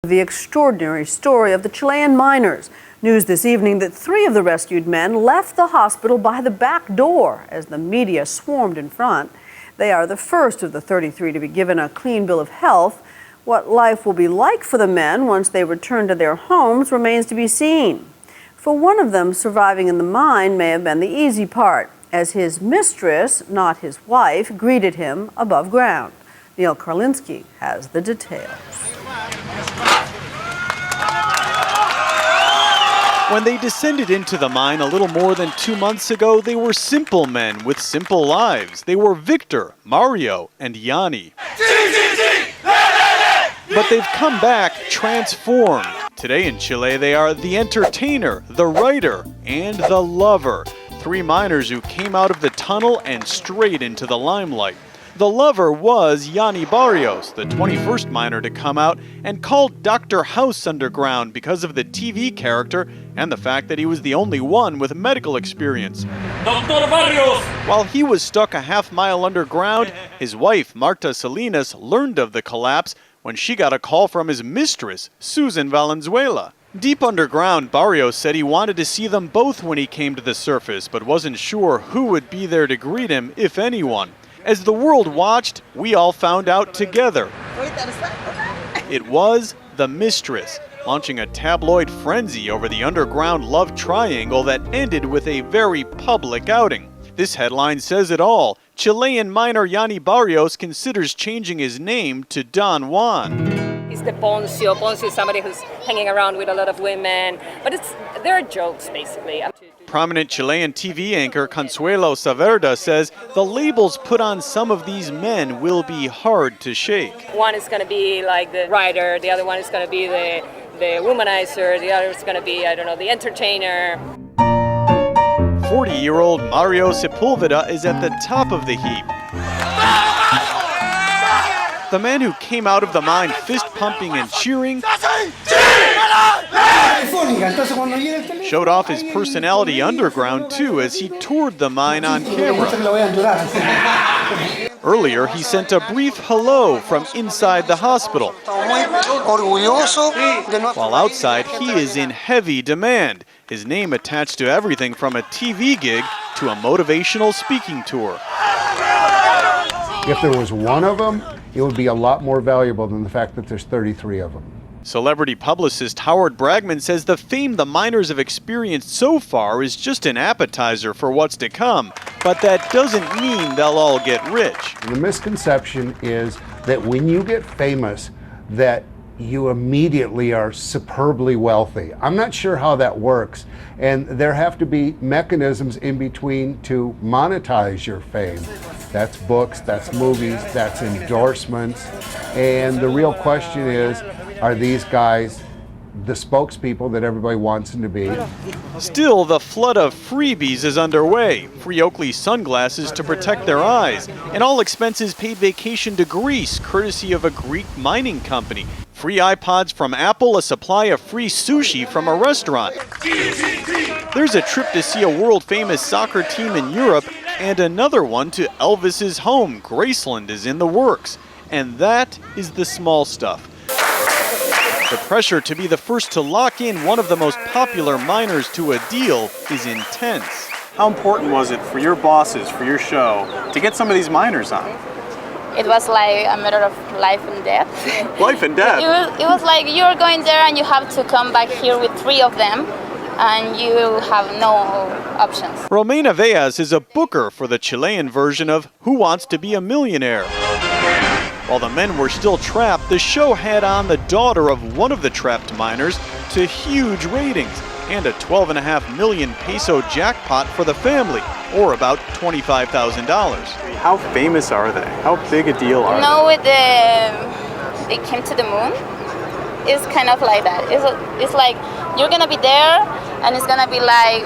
The extraordinary story of the Chilean miners. News this evening that 3 of the rescued men left the hospital by the back door as the media swarmed in front. They are the first of the 33 to be given a clean bill of health. What life will be like for the men once they return to their homes remains to be seen. For one of them, surviving in the mine may have been the easy part, as his mistress, not his wife, greeted him above ground. Neil Karlinski has the details. When they descended into the mine a little more than 2 months ago, they were simple men with simple lives. They were Victor, Mario, and Yanni. But they've come back transformed. Today in Chile, they are the entertainer, the writer, and the lover. 3 miners who came out of the tunnel and straight into the limelight. The lover was Yanni Barrios, the 21st miner to come out, and called Dr. House underground because of the TV character and the fact that he was the only one with medical experience. Dr. Barrios! While he was stuck a half-mile underground, his wife, Marta Salinas, learned of the collapse when she got a call from his mistress, Susan Valenzuela. Deep underground, Barrios said he wanted to see them both when he came to the surface, but wasn't sure who would be there to greet him, if anyone. As the world watched, we all found out together. It was the mistress, launching a tabloid frenzy over the underground love triangle that ended with a very public outing. This headline says it all. Chilean miner Yanni Barrios considers changing his name to Don Juan. He's the Poncio. Poncio is somebody who's hanging around with a lot of women, but they're jokes, basically. Prominent Chilean TV anchor Consuelo Saavedra says the labels put on some of these men will be hard to shake. One is going to be like the writer, the other one is going to be the womanizer, the other is going to be, I don't know, the entertainer. 40-year-old Mario Sepulveda is at the top of the heap. The man who came out of the mine fist-pumping and cheering showed off his personality underground, too, as he toured the mine on camera. Earlier, he sent a brief hello from inside the hospital. While outside, he is in heavy demand, his name attached to everything from a TV gig to a motivational speaking tour. If there was one of them, it would be a lot more valuable than the fact that there's 33 of them. Celebrity publicist Howard Bragman says the fame the miners have experienced so far is just an appetizer for what's to come, but that doesn't mean they'll all get rich. The misconception is that when you get famous, that you immediately are superbly wealthy. I'm not sure how that works, and there have to be mechanisms in between to monetize your fame. That's books, that's movies, that's endorsements, and the real question is, are these guys the spokespeople that everybody wants them to be? Still, the flood of freebies is underway. Free Oakley sunglasses to protect their eyes. An all-expenses paid vacation to Greece, courtesy of a Greek mining company. Free iPods from Apple, a supply of free sushi from a restaurant. There's a trip to see a world-famous soccer team in Europe, and another one to Elvis's home, Graceland, is in the works. And that is the small stuff. The pressure to be the first to lock in one of the most popular miners to a deal is intense. How important was it for your bosses, for your show, to get some of these miners on? It was like a matter of life and death. Life and death? It was like you're going there and you have to come back here with 3 of them, and you have no options. Romena Veas is a booker for the Chilean version of Who Wants to Be a Millionaire? While the men were still trapped, the show had on the daughter of one of the trapped miners to huge ratings and a 12.5 million peso jackpot for the family, or about $25,000. How famous are they? How big a deal are they? No, they came to the moon. It's kind of like that. It's like you're gonna be there, and it's gonna be like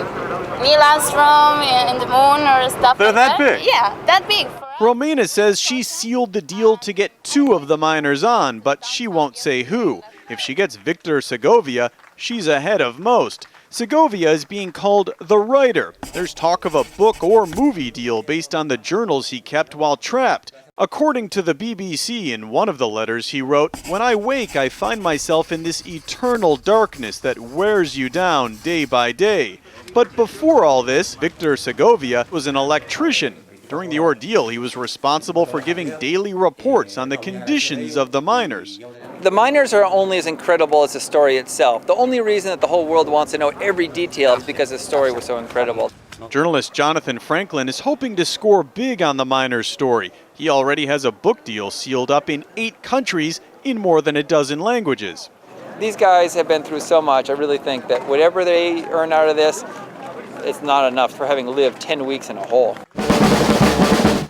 Neil Armstrong in the moon or stuff. They're like that big? Yeah, that big. Romena says she sealed the deal to get 2 of the miners on, but she won't say who. If she gets Victor Segovia, she's ahead of most. Segovia is being called the writer. There's talk of a book or movie deal based on the journals he kept while trapped. According to the BBC, in one of the letters he wrote, "When I wake, I find myself in this eternal darkness that wears you down day by day." But before all this, Victor Segovia was an electrician. During the ordeal, he was responsible for giving daily reports on the conditions of the miners. The miners are only as incredible as the story itself. The only reason that the whole world wants to know every detail is because the story was so incredible. Journalist Jonathan Franklin is hoping to score big on the miners' story. He already has a book deal sealed up in 8 countries in more than a dozen languages. These guys have been through so much. I really think that whatever they earn out of this, it's not enough for having lived 10 weeks in a hole.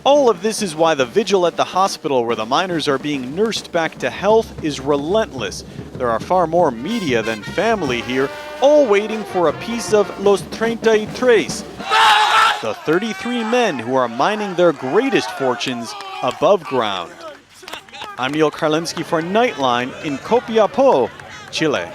All of this is why the vigil at the hospital where the miners are being nursed back to health is relentless. There are far more media than family here, all waiting for a piece of Los 33, the 33 men who are mining their greatest fortunes above ground. I'm Neil Karlinsky for Nightline in Copiapó, Chile.